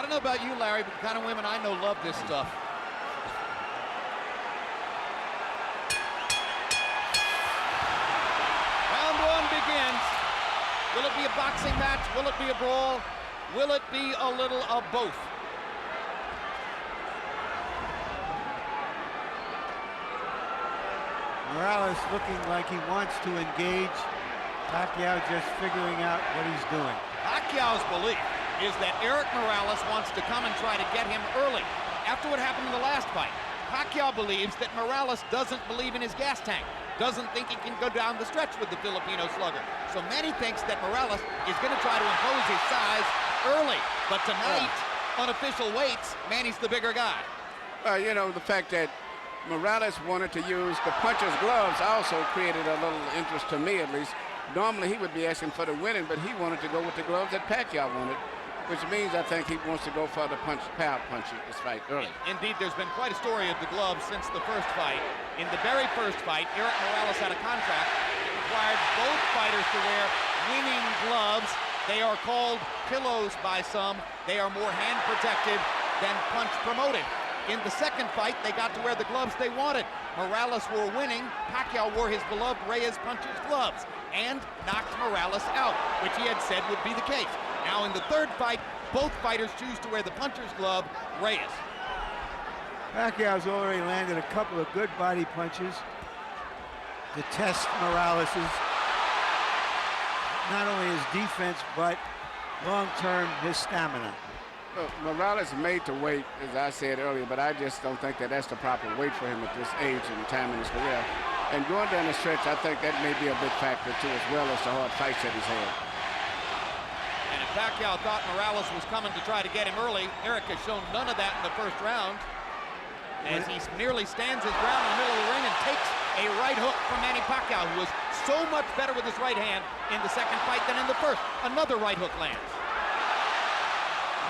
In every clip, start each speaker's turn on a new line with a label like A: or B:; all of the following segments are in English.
A: I don't know about you, Larry, but the kind of women I know love this stuff. Round one begins. Will it be a boxing match? Will it be a brawl? Will it be a little of both?
B: Morales looking like he wants to engage. Pacquiao just figuring out what he's doing.
A: Pacquiao's belief is that Erik Morales wants to come and try to get him early. After what happened in the last fight, Pacquiao believes that Morales doesn't believe in his gas tank, doesn't think he can go down the stretch with the Filipino slugger. So Manny thinks that Morales is going to try to impose his size early. But tonight, on official weights, Manny's the bigger guy.
C: You know, the fact that Morales wanted to use the puncher's gloves also created a little interest to me, at least. Normally he would be asking for the winning, but he wanted to go with the gloves that Pacquiao wanted, which means I think he wants to go for the power punch this fight early.
A: Indeed, there's been quite a story of the gloves since the first fight. In the very first fight, Erik Morales had a contract that required both fighters to wear winning gloves. They are called pillows by some. They are more hand protected than punch promoted. In the second fight, they got to wear the gloves they wanted. Morales wore winning. Pacquiao wore his beloved Reyes puncher's gloves and knocked Morales out, which he had said would be the case. Now in the third fight, both fighters choose to wear the puncher's glove, Reyes.
B: Pacquiao's already landed a couple of good body punches to test Morales's, not only his defense, but long-term his stamina.
C: Well, Morales made to wait, as I said earlier, but I just don't think that that's the proper weight for him at this age and time in his career. And going down the stretch, I think that may be a big factor too, as well as the hard fights that he's had.
A: And if Pacquiao thought Morales was coming to try to get him early, Erik has shown none of that in the first round, as he merely stands his ground in the middle of the ring and takes a right hook from Manny Pacquiao, who was so much better with his right hand in the second fight than in the first. Another right hook lands.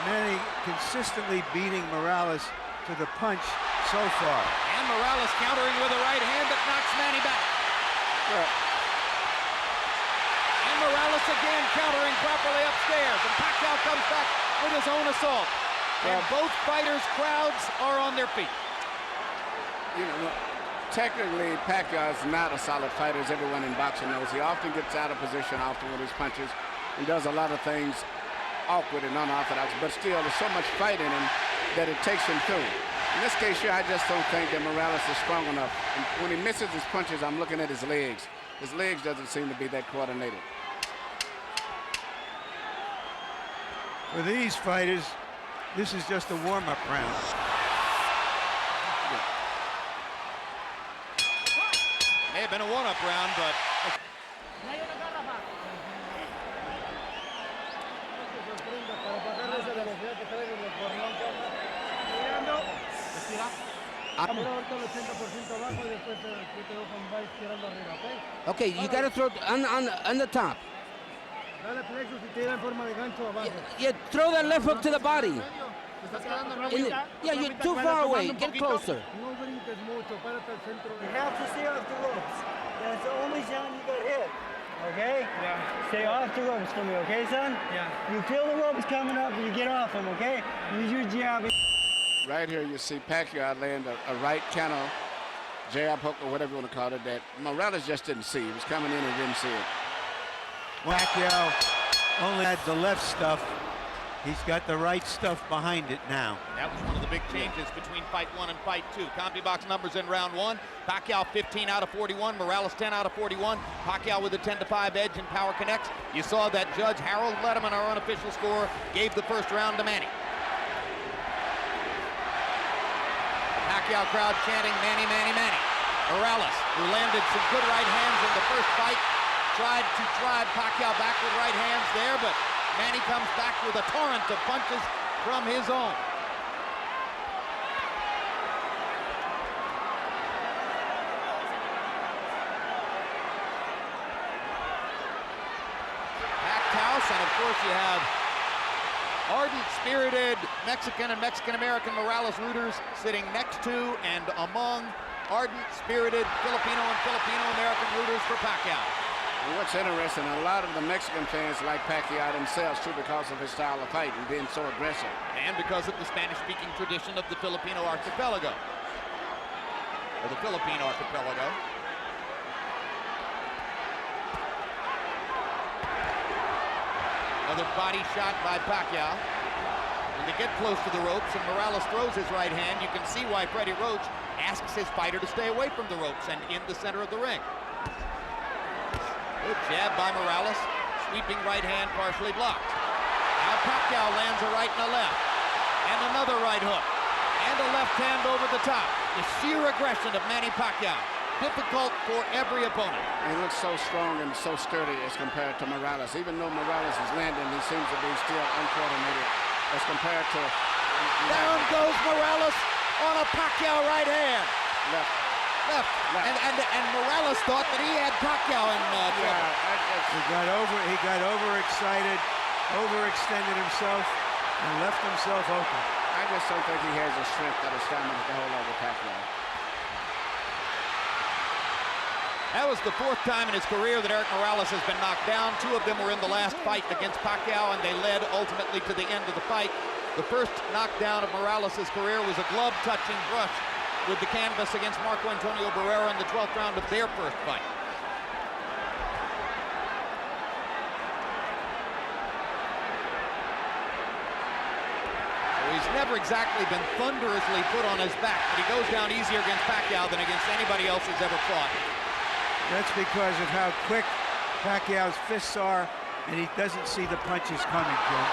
B: Manny consistently beating Morales to the punch so far.
A: And Morales countering with a right hand that knocks Manny back.
C: Well,
A: and Morales again countering properly upstairs. And Pacquiao comes back with his own assault. And both fighters' crowds are on their feet.
C: you know, technically Pacquiao is not a solid fighter, as everyone in boxing knows. He often gets out of position often with his punches and does a lot of things awkward and unorthodox, but still there's so much fight in him that it takes him through. In this case here, I just don't think that Morales is strong enough. And when he misses his punches, I'm looking at his legs. His legs doesn't seem to be that coordinated.
B: For these fighters, this is just a warm-up round.
A: May have been a warm-up round, but
D: Okay, you got to throw on the top. Yeah, throw that left hook to the body. Yeah, you're too far away. Get closer.
E: You have to stay off the ropes. That's the only time you got hit. Okay? Yeah. Stay off the ropes for me, okay, son? Yeah. You feel the ropes coming up, you get off them, okay? Use your jab.
C: Right here, you see Pacquiao land a right counter jab hook, or whatever you want to call it, that Morales just didn't see. He was coming in and didn't see it.
B: Pacquiao only had the left stuff. He's got the right stuff behind it now.
A: that was one of the big changes between fight one and fight two. CompuBox numbers in round one. Pacquiao 15 out of 41, Morales 10 out of 41. Pacquiao with a 10-5 edge in Power Connects. You saw that Judge Harold Letterman, our unofficial scorer, gave the first round to Manny. Pacquiao crowd chanting, Manny, Manny, Manny. Morales, who landed some good right hands in the first fight, tried to drive Pacquiao back with right hands there, but Manny comes back with a torrent of punches from his own. Packed house, and of course you have ardent, spirited Mexican and Mexican-American Morales rooters sitting next to and among ardent, spirited Filipino and Filipino-American rooters for Pacquiao.
C: And what's interesting, a lot of the Mexican fans like Pacquiao themselves too because of his style of fight and being so aggressive.
A: And because of the Spanish-speaking tradition of the Filipino archipelago. Or the Philippine archipelago. Another body shot by Pacquiao. When they get close to the ropes and Morales throws his right hand, you can see why Freddie Roach asks his fighter to stay away from the ropes and in the center of the ring. Good jab by Morales, sweeping right hand partially blocked. Now Pacquiao lands a right and a left, and another right hook, and a left hand over the top. The sheer aggression of Manny Pacquiao, difficult for every opponent.
C: He looks so strong and so sturdy as compared to Morales. Even though Morales is landing, he seems to be still uncoordinated as compared to...
A: Down goes Morales on a Pacquiao right hand.
C: Left.
A: And Morales thought that he had Pacquiao in trouble.
B: He got overexcited, overextended himself, and left himself open.
C: I just don't think he has the strength or the stamina to hold over Pacquiao.
A: That was the 4th time in his career that Erik Morales has been knocked down. 2 of them were in the last fight against Pacquiao, and they led ultimately to the end of the fight. The first knockdown of Morales' career was a glove-touching brush with the canvas against Marco Antonio Barrera in the 12th round of their first fight. So he's never exactly been thunderously put on his back, but he goes down easier against Pacquiao than against anybody else he's ever fought.
B: That's because of how quick Pacquiao's fists are, and he doesn't see the punches coming, Joe.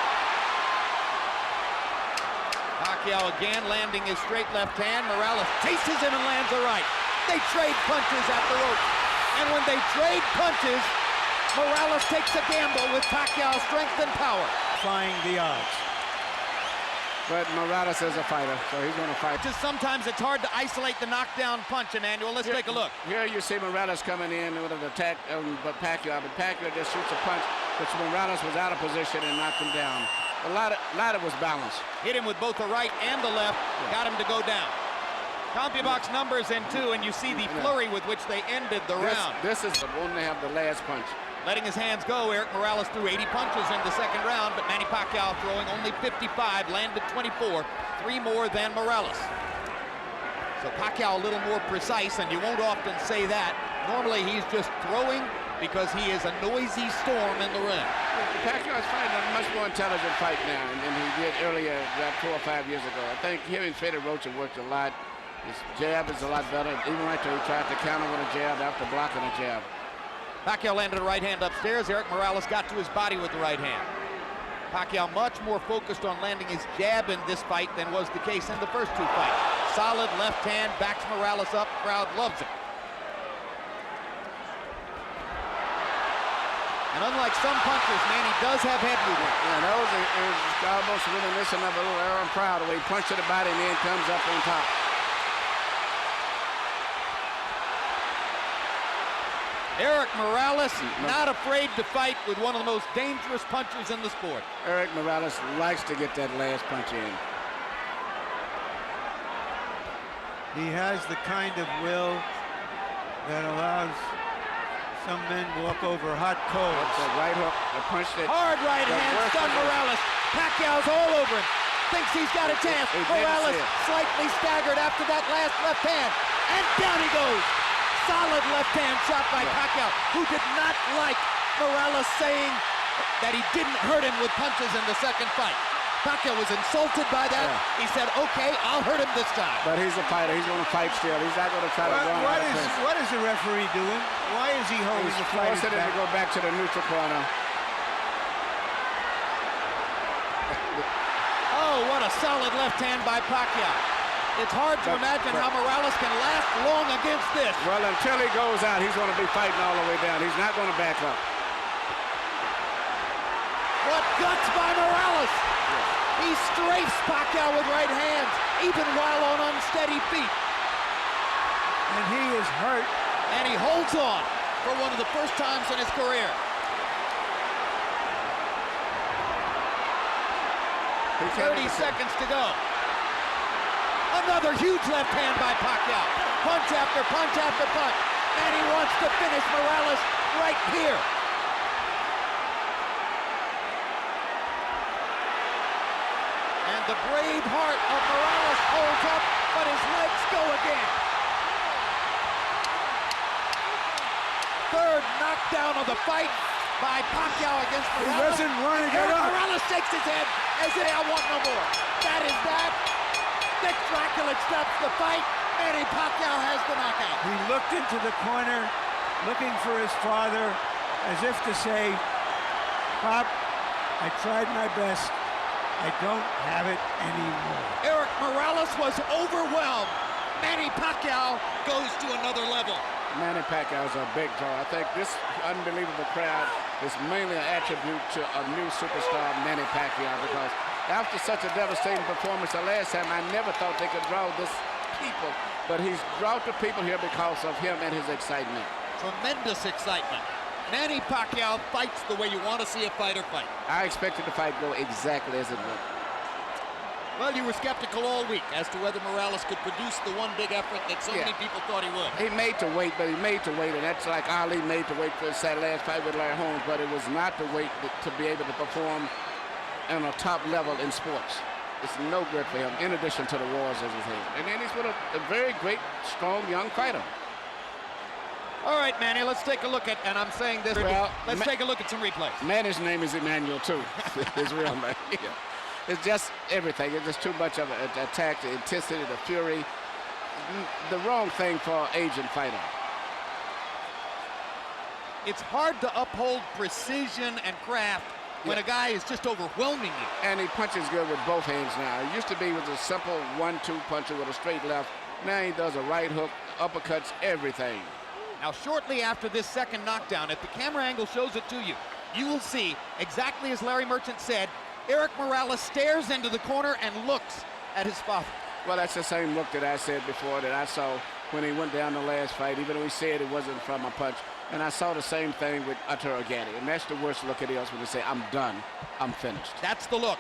A: Pacquiao again landing his straight left hand. Morales chases him and lands a right. They trade punches at the rope. And when they trade punches, Morales takes a gamble with Pacquiao's strength and power.
B: Defying the odds.
C: But Morales is a fighter, so he's going to fight.
A: Just sometimes it's hard to isolate the knockdown punch, Emmanuel. Let's take a look.
C: Here you see Morales coming in with an attack, but Pacquiao just shoots a punch, but Morales was out of position and knocked him down. A lot of was balanced.
A: Hit him with both the right and the left, got him to go down. CompuBox numbers in 2, and you see the flurry with which they ended the round.
C: This is the one they have the last punch.
A: Letting his hands go, Erik Morales threw 80 punches in the second round, but Manny Pacquiao throwing only 55, landed 24, 3 more than Morales. So Pacquiao a little more precise, and you won't often say that. Normally he's just throwing because he is a noisy storm in the ring.
C: Pacquiao is fighting a much more intelligent fight now than he did earlier, about 4 or 5 years ago. I think hearing Freddie Roach worked a lot. His jab is a lot better. Even right there, he tried to counter with a jab after blocking a jab.
A: Pacquiao landed a right hand upstairs. Erik Morales got to his body with the right hand. Pacquiao much more focused on landing his jab in this fight than was the case in the first 2 fights. Solid left hand, backs Morales up, crowd loves it. And unlike some punchers, Manny does have head movement.
C: Yeah, that was almost reminiscent of a little Aaron Proud, where he punched to the body and then comes up on top.
A: Erik Morales, not afraid to fight with one of the most dangerous punchers in the sport.
C: Erik Morales likes to get that last punch in.
B: He has the kind of will that allows some men walk over hot coals.
C: The right hook, the punch that...
A: Hard right hand, stunned Morales. Pacquiao's all over him. Thinks he's got a chance. Morales slightly staggered after that last left hand. And down he goes. Solid left hand shot by Pacquiao, who did not like Morales saying that he didn't hurt him with punches in the second fight. Pacquiao was insulted by that. He said, okay, I'll hurt him this time.
C: But he's a fighter. He's going to fight still. He's not going to try to go on.
B: What is the referee doing? Why is he holding the fight?
C: He's forcing him to go back to the neutral corner.
A: Oh, what a solid left hand by Pacquiao. It's hard to imagine how Morales can last long against this.
C: Well, until he goes out, he's going to be fighting all the way down. He's not going to back up.
A: What guts by Morales! He strafes Pacquiao with right hands, even while on unsteady feet.
B: And he is hurt.
A: And he holds on for one of the first times in his career. 30 seconds to go. Another huge left hand by Pacquiao. Punch after punch after punch. And he wants to finish Morales
D: right here.
A: And the brave heart of Morales holds up, but his legs go again. Third knockdown of the fight by Pacquiao against
B: He
A: Morales.
B: doesn't want to get
A: Erik
B: up.
A: Morales shakes his head as if I want no more. That is that. Dick Dracula stops the fight. Manny Pacquiao has the knockout.
B: He looked into the corner, looking for his father, as if to say, Pop, I tried my best. I don't have it anymore.
A: Erik Morales was overwhelmed. Manny Pacquiao goes to another level.
C: Manny Pacquiao is a big draw. I think this unbelievable crowd is mainly an attribute to a new superstar, Manny Pacquiao, because after such a devastating performance the last time, I never thought they could draw this people, but he's brought the people here because of him and his excitement.
A: Tremendous excitement. Manny Pacquiao fights the way you want to see a fighter fight.
C: I expected the fight to go exactly as it went.
A: Well, you were skeptical all week as to whether Morales could produce the one big effort that so many people thought he would.
C: He made to wait, but he made to wait, and that's like Ali made to wait for his last fight with Larry Holmes, but it was not to wait to be able to perform on a top level in sports. It's no good for him, in addition to the wars as he's had. And then he's with a very great, strong, young fighter.
A: All right, Manny, let's take a look at, and I'm saying this,
C: Well,
A: let's take a look at some replays.
C: Manny's name is Emmanuel, too. His real name. Yeah. It's just everything. It's just too much of an attack, the intensity, the fury. The wrong thing for an aging fighter.
A: It's hard to uphold precision and craft when a guy is just overwhelming you.
C: And he punches good with both hands now. It used to be with a simple 1-2 puncher with a straight left. Now he does a right hook, uppercuts, everything.
A: Now, shortly after this second knockdown, if the camera angle shows it to you, you will see, exactly as Larry Merchant said, Erik Morales stares into the corner and looks at his father.
C: Well, that's the same look that I said before that I saw when he went down the last fight, even though he said it wasn't from a punch. And I saw the same thing with Arturo Gatti. And that's the worst look it is when they say, I'm done, I'm finished.
A: That's the look,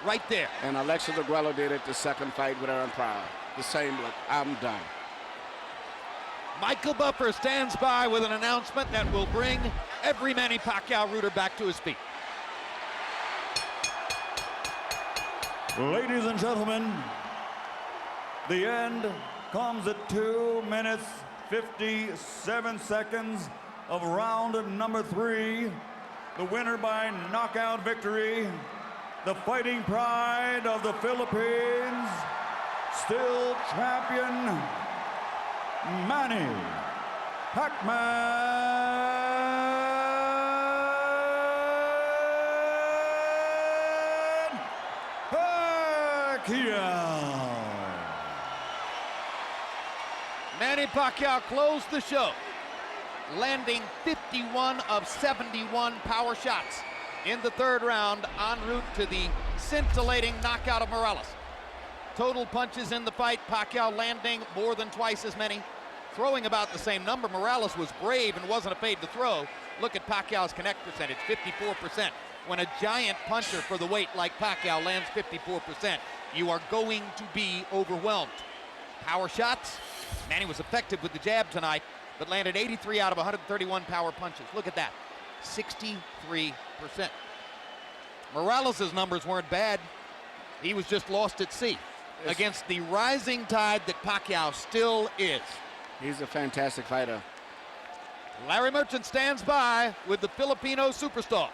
A: right there.
C: And Alexis Aguero did it the second fight with Aaron Pryor. The same look, I'm done.
A: Michael Buffer stands by with an announcement that will bring every Manny Pacquiao rooter back to his feet.
F: Ladies and gentlemen, the end comes at 2 minutes, 57 seconds of round number 3. The winner by knockout victory, the fighting pride of the Philippines, still champion, Manny Pacman Pacquiao.
A: Manny Pacquiao closed the show, landing 51 of 71 power shots in the third round, en route to the scintillating knockout of Morales. Total punches in the fight, Pacquiao landing more than twice as many, throwing about the same number. Morales was brave and wasn't afraid to throw. Look at Pacquiao's connect percentage, 54%. When a giant puncher for the weight like Pacquiao lands 54%, you are going to be overwhelmed. Power shots, Manny was effective with the jab tonight, but landed 83 out of 131 power punches. Look at that, 63%. Morales' numbers weren't bad. He was just lost at sea against the rising tide that Pacquiao still is.
C: He's a fantastic fighter.
A: Larry Merchant stands by with the Filipino superstar.